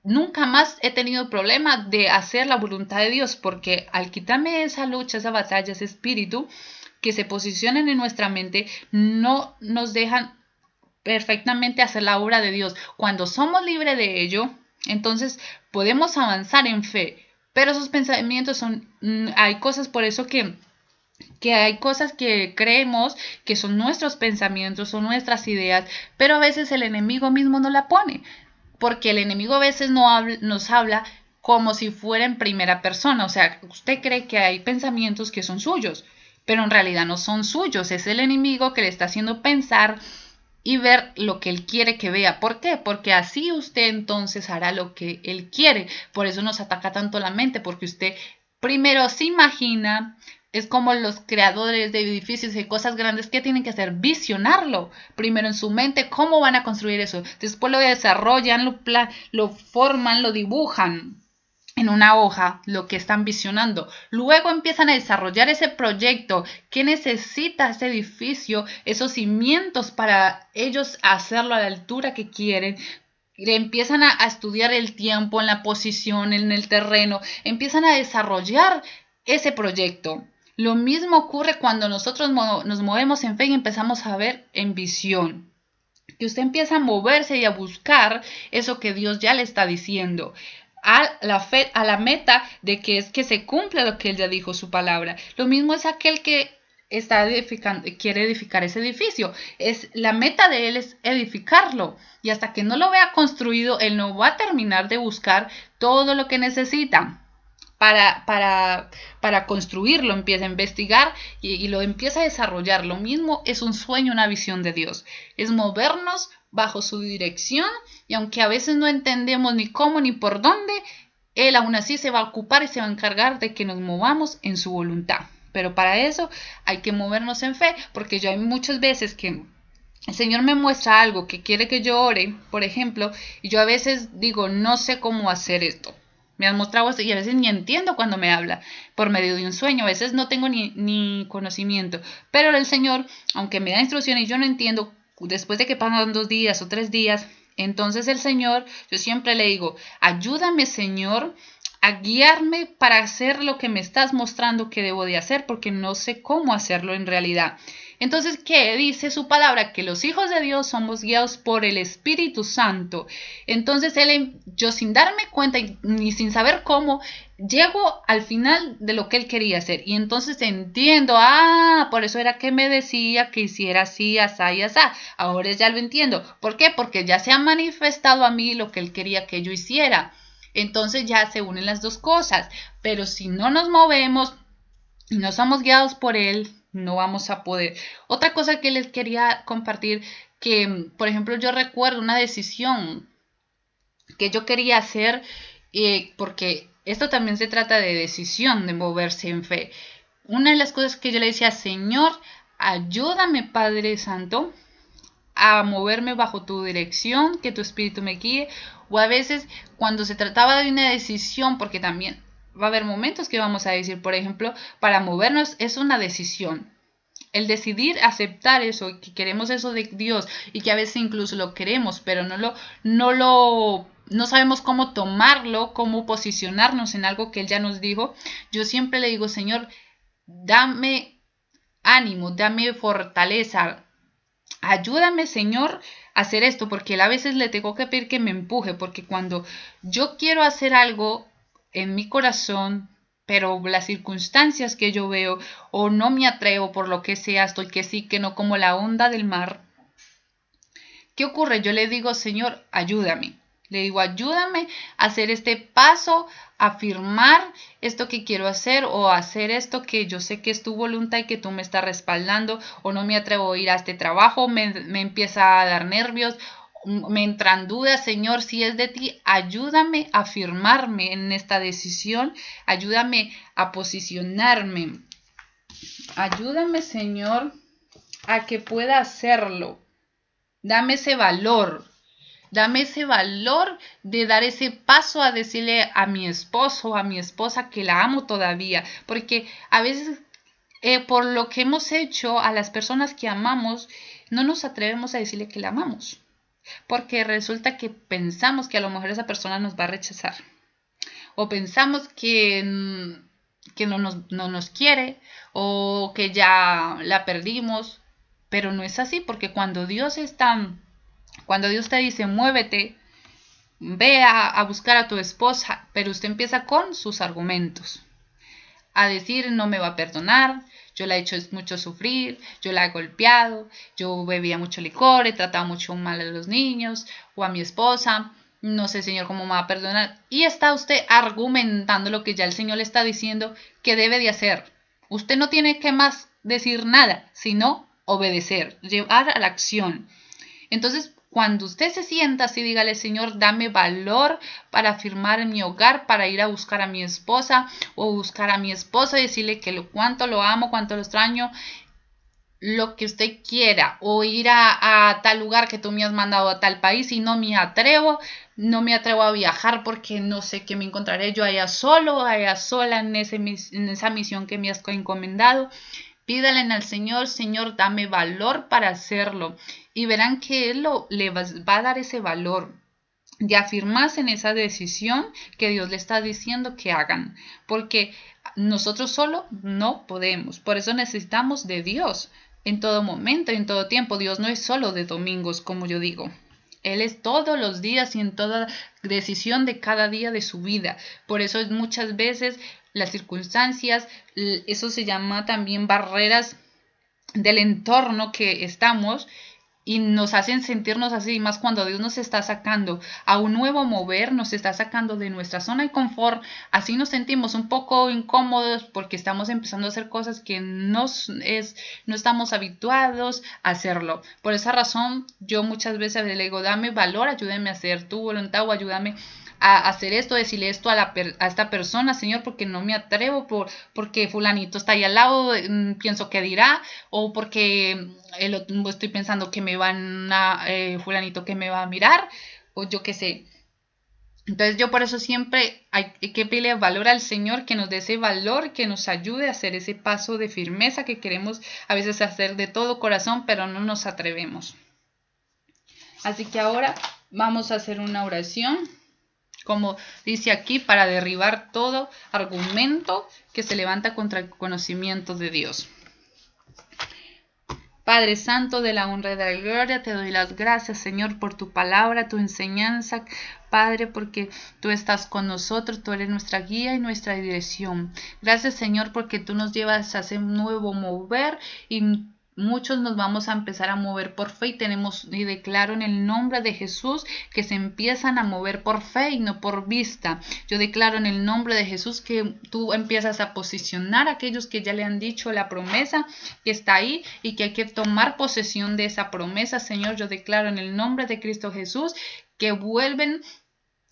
nunca más he tenido problema de hacer la voluntad de Dios, porque al quitarme esa lucha, esa batalla, ese espíritu que se posicionan en nuestra mente, no nos dejan perfectamente hacer la obra de Dios. Cuando somos libres de ello, entonces podemos avanzar en fe, pero esos pensamientos son, hay cosas por eso que hay cosas que creemos que son nuestros pensamientos, son nuestras ideas, pero a veces el enemigo mismo no la pone, porque el enemigo a veces nos habla como si fuera en primera persona. O sea, usted cree que hay pensamientos que son suyos, pero en realidad no son suyos. Es el enemigo que le está haciendo pensar y ver lo que Él quiere que vea. ¿Por qué? Porque así usted entonces hará lo que Él quiere. Por eso nos ataca tanto la mente, porque usted primero se imagina, es como los creadores de edificios y cosas grandes que tienen que hacer, visionarlo primero en su mente, cómo van a construir eso. Después lo desarrollan, lo forman, lo dibujan en una hoja lo que están visionando. Luego empiezan a desarrollar ese proyecto. ¿Qué necesita ese edificio? Esos cimientos para ellos hacerlo a la altura que quieren. Empiezan a estudiar el tiempo, en la posición, en el terreno. Empiezan a desarrollar ese proyecto. Lo mismo ocurre cuando nosotros nos movemos en fe y empezamos a ver en visión. Que usted empieza a moverse y a buscar eso que Dios ya le está diciendo. A la meta de que es que se cumpla lo que Él ya dijo, su palabra. Lo mismo es aquel que está quiere edificar ese edificio. La meta de él es edificarlo. Y hasta que no lo vea construido, él no va a terminar de buscar todo lo que necesita para construirlo. Empieza a investigar y lo empieza a desarrollar. Lo mismo es un sueño, una visión de Dios. Es movernos bajo su dirección, y aunque a veces no entendemos ni cómo ni por dónde, Él aún así se va a ocupar y se va a encargar de que nos movamos en su voluntad. Pero para eso hay que movernos en fe, porque yo hay muchas veces que el Señor me muestra algo que quiere que yo ore, por ejemplo, y yo a veces digo, no sé cómo hacer esto. Me han mostrado esto y a veces ni entiendo cuando me habla por medio de un sueño. A veces no tengo ni conocimiento. Pero el Señor, aunque me da instrucciones y yo no entiendo, después de que pasan 2 días o 3 días, entonces el Señor, yo siempre le digo, ayúdame, Señor, a guiarme para hacer lo que me estás mostrando que debo de hacer, porque no sé cómo hacerlo en realidad. Entonces, ¿qué dice su palabra? Que los hijos de Dios somos guiados por el Espíritu Santo. Entonces, yo sin darme cuenta ni sin saber cómo, llego al final de lo que Él quería hacer. Y entonces entiendo, por eso era que me decía que hiciera así, asá y asá. Ahora ya lo entiendo. ¿Por qué? Porque ya se ha manifestado a mí lo que Él quería que yo hiciera. Entonces ya se unen las dos cosas. Pero si no nos movemos y no somos guiados por Él, no vamos a poder. Otra cosa que les quería compartir, que por ejemplo yo recuerdo una decisión que yo quería hacer, porque esto también se trata de decisión, de moverse en fe. Una de las cosas que yo le decía, Señor, ayúdame, Padre Santo, a moverme bajo tu dirección, que tu espíritu me guíe. O a veces cuando se trataba de una decisión, porque también va a haber momentos que vamos a decir, por ejemplo, para movernos es una decisión. El decidir aceptar eso, que queremos eso de Dios y que a veces incluso lo queremos, pero no sabemos cómo tomarlo, cómo posicionarnos en algo que Él ya nos dijo. Yo siempre le digo, Señor, dame ánimo, dame fortaleza, ayúdame, Señor, a hacer esto, porque Él a veces le tengo que pedir que me empuje, porque cuando yo quiero hacer algo en mi corazón, pero las circunstancias que yo veo o no me atrevo por lo que sea, estoy que sí, que no, como la onda del mar. ¿Qué ocurre? Yo le digo, Señor, ayúdame. Le digo, ayúdame a hacer este paso, a afirmar esto que quiero hacer o hacer esto que yo sé que es tu voluntad y que tú me estás respaldando, o no me atrevo a ir a este trabajo, me empieza a dar nervios, me entran dudas. Señor, si es de ti, ayúdame a afirmarme en esta decisión, ayúdame a posicionarme, ayúdame, Señor, a que pueda hacerlo. Dame ese valor de dar ese paso a decirle a mi esposo, a mi esposa que la amo todavía, porque a veces por lo que hemos hecho a las personas que amamos, no nos atrevemos a decirle que la amamos, porque resulta que pensamos que a lo mejor esa persona nos va a rechazar, o pensamos que no nos quiere, o que ya la perdimos, pero no es así, porque cuando Dios te dice muévete, ve a buscar a tu esposa, pero usted empieza con sus argumentos, a decir no me va a perdonar, yo la he hecho mucho sufrir, yo la he golpeado, yo bebía mucho licor, he tratado mucho mal a los niños o a mi esposa, no sé, Señor, cómo me va a perdonar. Y está usted argumentando lo que ya el Señor le está diciendo que debe de hacer. Usted no tiene que más decir nada, sino obedecer, llevar a la acción. Entonces, cuando usted se sienta así, dígale, Señor, dame valor para afirmar en mi hogar, para ir a buscar a mi esposa o buscar a mi esposo y decirle que cuánto lo amo, cuánto lo extraño, lo que usted quiera, o ir a tal lugar que tú me has mandado, a tal país, y no me atrevo a viajar porque no sé qué me encontraré yo allá solo, allá sola en esa misión que me has encomendado. Pídale al Señor, Señor, dame valor para hacerlo, y verán que Él le va a dar ese valor de afirmarse en esa decisión que Dios le está diciendo que hagan, porque nosotros solo no podemos, por eso necesitamos de Dios en todo momento, en todo tiempo. Dios no es solo de domingos, como yo digo. Él es todos los días y en toda decisión de cada día de su vida. Por eso muchas veces las circunstancias, eso se llama también barreras del entorno que estamos, y nos hacen sentirnos así, más cuando Dios nos está sacando a un nuevo mover, nos está sacando de nuestra zona de confort. Así nos sentimos un poco incómodos porque estamos empezando a hacer cosas que no estamos habituados a hacerlo. Por esa razón, yo muchas veces le digo, dame valor, ayúdame a hacer tu voluntad, o ayúdame a hacer esto, decirle esto a esta persona, Señor, porque no me atrevo, porque fulanito está ahí al lado, pienso que dirá, o porque estoy pensando que fulanito que me va a mirar, o yo qué sé. Entonces yo por eso siempre hay que pedirle valor al Señor, que nos dé ese valor, que nos ayude a hacer ese paso de firmeza que queremos a veces hacer de todo corazón, pero no nos atrevemos. Así que ahora vamos a hacer una oración, como dice aquí, para derribar todo argumento que se levanta contra el conocimiento de Dios. Padre Santo, de la honra y de la gloria, te doy las gracias, Señor, por tu palabra, tu enseñanza, Padre, porque tú estás con nosotros, tú eres nuestra guía y nuestra dirección. Gracias, Señor, porque tú nos llevas a hacer un nuevo mover, y muchos nos vamos a empezar a mover por fe, y declaro en el nombre de Jesús que se empiezan a mover por fe y no por vista. Yo declaro en el nombre de Jesús que tú empiezas a posicionar a aquellos que ya le han dicho la promesa que está ahí y que hay que tomar posesión de esa promesa, Señor. Yo declaro en el nombre de Cristo Jesús que vuelven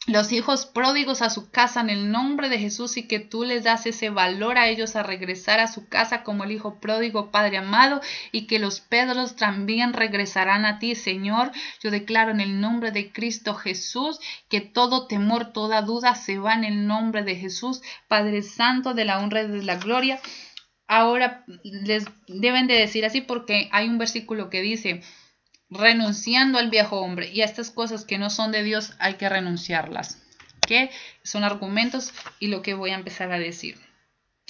los hijos pródigos a su casa en el nombre de Jesús, y que tú les das ese valor a ellos a regresar a su casa como el hijo pródigo, Padre amado, y que los Pedros también regresarán a ti, Señor. Yo declaro en el nombre de Cristo Jesús que todo temor, toda duda se va en el nombre de Jesús, Padre Santo, de la honra y de la gloria. Ahora les deben de decir así, porque hay un versículo que dice: renunciando al viejo hombre, y a estas cosas que no son de Dios hay que renunciarlas. ¿Qué? Son argumentos y lo que voy a empezar a decir.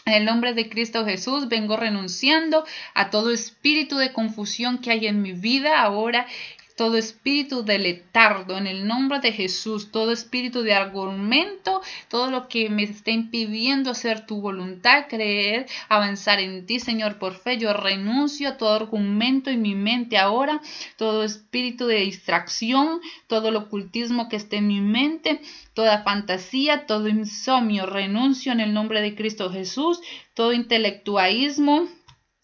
En el nombre de Cristo Jesús vengo renunciando a todo espíritu de confusión que hay en mi vida ahora, todo espíritu de letargo en el nombre de Jesús, todo espíritu de argumento, todo lo que me esté impidiendo hacer tu voluntad, creer, avanzar en ti, Señor, por fe. Yo renuncio a todo argumento en mi mente ahora, todo espíritu de distracción, todo el ocultismo que esté en mi mente, toda fantasía, todo insomnio, renuncio en el nombre de Cristo Jesús, todo intelectualismo.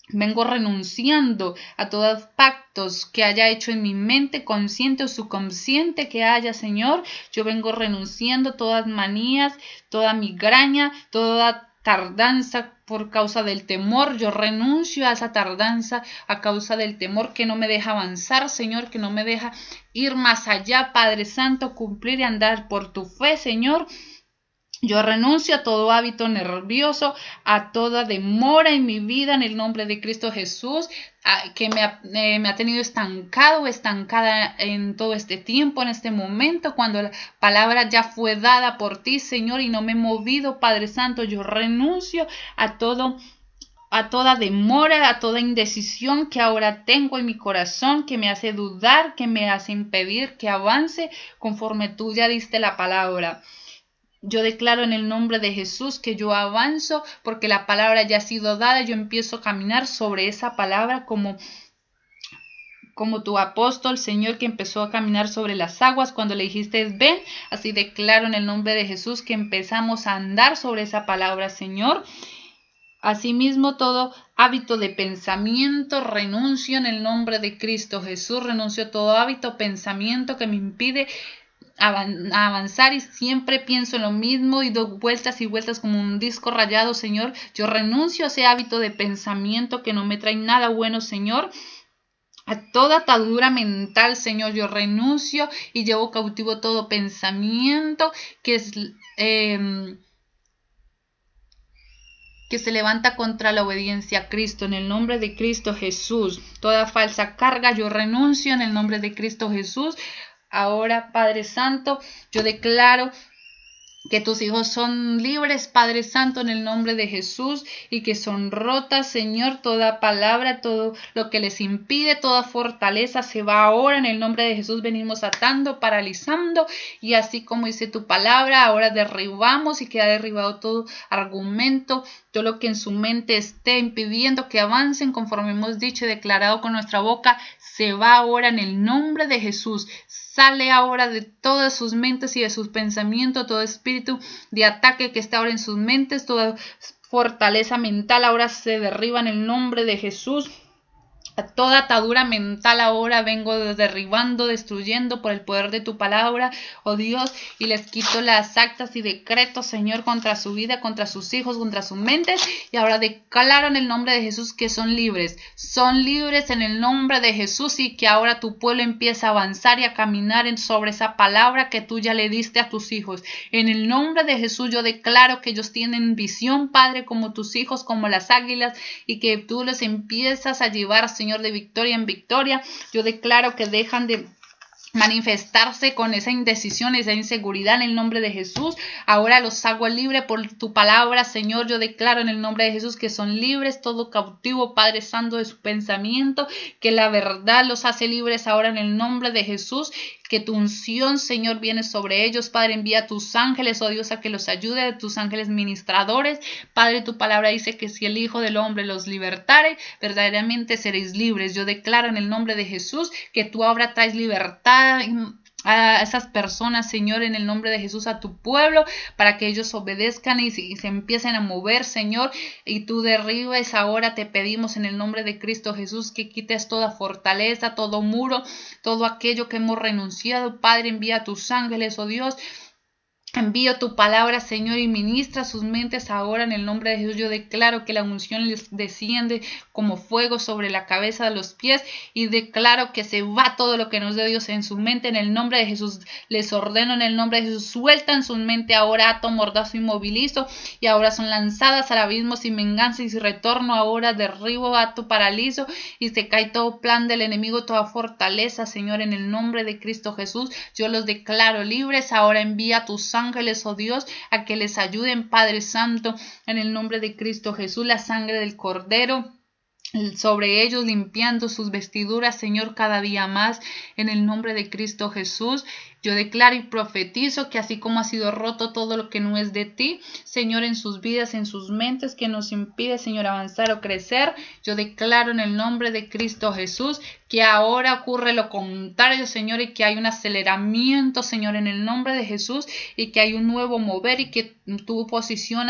Vengo renunciando a todos pactos que haya hecho en mi mente, consciente o subconsciente que haya, Señor. Yo vengo renunciando a todas manías, toda migraña, toda tardanza por causa del temor. Yo renuncio a esa tardanza a causa del temor que no me deja avanzar, Señor, que no me deja ir más allá, Padre Santo, cumplir y andar por tu fe, Señor. Yo renuncio a todo hábito nervioso, a toda demora en mi vida en el nombre de Cristo Jesús, que me ha tenido estancado o estancada en todo este tiempo, en este momento, cuando la palabra ya fue dada por ti, Señor, y no me he movido, Padre Santo. Yo renuncio a toda demora, a toda indecisión que ahora tengo en mi corazón, que me hace dudar, que me hace impedir que avance conforme tú ya diste la palabra. Yo declaro en el nombre de Jesús que yo avanzo porque la palabra ya ha sido dada. Yo empiezo a caminar sobre esa palabra como tu apóstol, Señor, que empezó a caminar sobre las aguas cuando le dijiste ven. Así declaro en el nombre de Jesús que empezamos a andar sobre esa palabra, Señor. Asimismo, todo hábito de pensamiento renuncio en el nombre de Cristo Jesús. Renuncio a todo hábito, pensamiento que me impide avanzar y siempre pienso en lo mismo y doy vueltas y vueltas como un disco rayado, Señor. Yo renuncio a ese hábito de pensamiento que no me trae nada bueno, Señor. A toda atadura mental, Señor, yo renuncio y llevo cautivo todo pensamiento que se levanta contra la obediencia a Cristo. En el nombre de Cristo Jesús, toda falsa carga yo renuncio en el nombre de Cristo Jesús. Ahora, Padre Santo, yo declaro que tus hijos son libres, Padre Santo, en el nombre de Jesús, y que son rotas, Señor, toda palabra, todo lo que les impide, toda fortaleza se va ahora en el nombre de Jesús. Venimos atando, paralizando, y así como dice tu palabra, ahora derribamos y queda derribado todo argumento, todo lo que en su mente esté impidiendo que avancen conforme hemos dicho y declarado con nuestra boca, se va ahora en el nombre de Jesús. Sale ahora de todas sus mentes y de sus pensamientos todo espíritu de ataque que está ahora en sus mentes, toda fortaleza mental ahora se derriba en el nombre de Jesús. A toda atadura mental ahora vengo derribando, destruyendo por el poder de tu palabra, oh Dios, y les quito las actas y decretos, Señor, contra su vida, contra sus hijos, contra sus mentes, y ahora declaro en el nombre de Jesús que son libres en el nombre de Jesús, y que ahora tu pueblo empieza a avanzar y a caminar sobre esa palabra que tú ya le diste a tus hijos. En el nombre de Jesús yo declaro que ellos tienen visión, Padre, como tus hijos, como las águilas, y que tú los empiezas a llevar, Señor, de victoria en victoria. Yo declaro que dejan de manifestarse con esa indecisión, esa inseguridad en el nombre de Jesús. Ahora los hago libre por tu palabra, Señor. Yo declaro en el nombre de Jesús que son libres, todo cautivo, Padre Santo, de su pensamiento, que la verdad los hace libres ahora en el nombre de Jesús. Que tu unción, Señor, viene sobre ellos. Padre, envía a tus ángeles, oh Dios, a que los ayude, tus ángeles ministradores. Padre, tu palabra dice que si el Hijo del Hombre los libertare, verdaderamente seréis libres. Yo declaro en el nombre de Jesús que tú ahora traes libertad a esas personas, Señor, en el nombre de Jesús, a tu pueblo, para que ellos obedezcan y se empiecen a mover, Señor, y tú derribes ahora, te pedimos en el nombre de Cristo Jesús, que quites toda fortaleza, todo muro, todo aquello que hemos renunciado. Padre, envía a tus ángeles, oh Dios. Envío tu palabra, Señor, y ministra sus mentes ahora en el nombre de Jesús. Yo declaro que la unción les desciende como fuego sobre la cabeza de los pies y declaro que se va todo lo que nos dé Dios en su mente en el nombre de Jesús. Les ordeno en el nombre de Jesús, sueltan su mente ahora, ato, mordazo y movilizo, y ahora son lanzadas al abismo sin venganza y sin retorno. Ahora derribo, ato, paralizo y se cae todo plan del enemigo, toda fortaleza, Señor, en el nombre de Cristo Jesús. Yo los declaro libres. Ahora envía tus ángeles, oh Dios, a que les ayuden, Padre Santo, en el nombre de Cristo Jesús, la sangre del Cordero sobre ellos, limpiando sus vestiduras, Señor, cada día más, en el nombre de Cristo Jesús. Yo declaro y profetizo que así como ha sido roto todo lo que no es de ti, Señor, en sus vidas, en sus mentes, que nos impide, Señor, avanzar o crecer, yo declaro en el nombre de Cristo Jesús que ahora ocurre lo contrario, Señor, y que hay un aceleramiento, Señor, en el nombre de Jesús, y que hay un nuevo mover, y que tú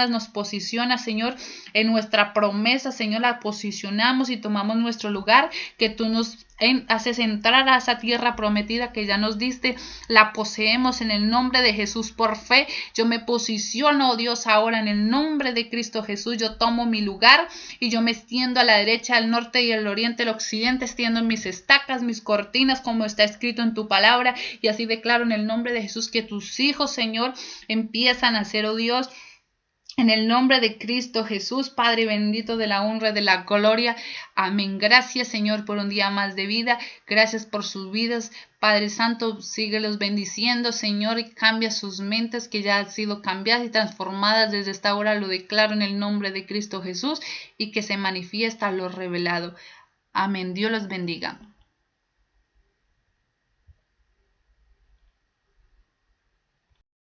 nos posicionas, Señor, en nuestra promesa, Señor, la posicionamos y tomamos nuestro lugar, que tú nos haces entrar a esa tierra prometida que ya nos diste, la poseemos en el nombre de Jesús por fe. Yo me posiciono, oh Dios, ahora en el nombre de Cristo Jesús. Yo tomo mi lugar y yo me extiendo a la derecha, al norte y al oriente, al occidente, extiendo mis estacas, mis cortinas, como está escrito en tu palabra, y así declaro en el nombre de Jesús que tus hijos, Señor, empiezan a ser, oh Dios, en el nombre de Cristo Jesús, Padre bendito, de la honra y de la gloria. Amén. Gracias, Señor, por un día más de vida. Gracias por sus vidas. Padre Santo, síguelos bendiciendo, Señor, y cambia sus mentes que ya han sido cambiadas y transformadas desde esta hora. Lo declaro en el nombre de Cristo Jesús y que se manifiesta lo revelado. Amén. Dios los bendiga.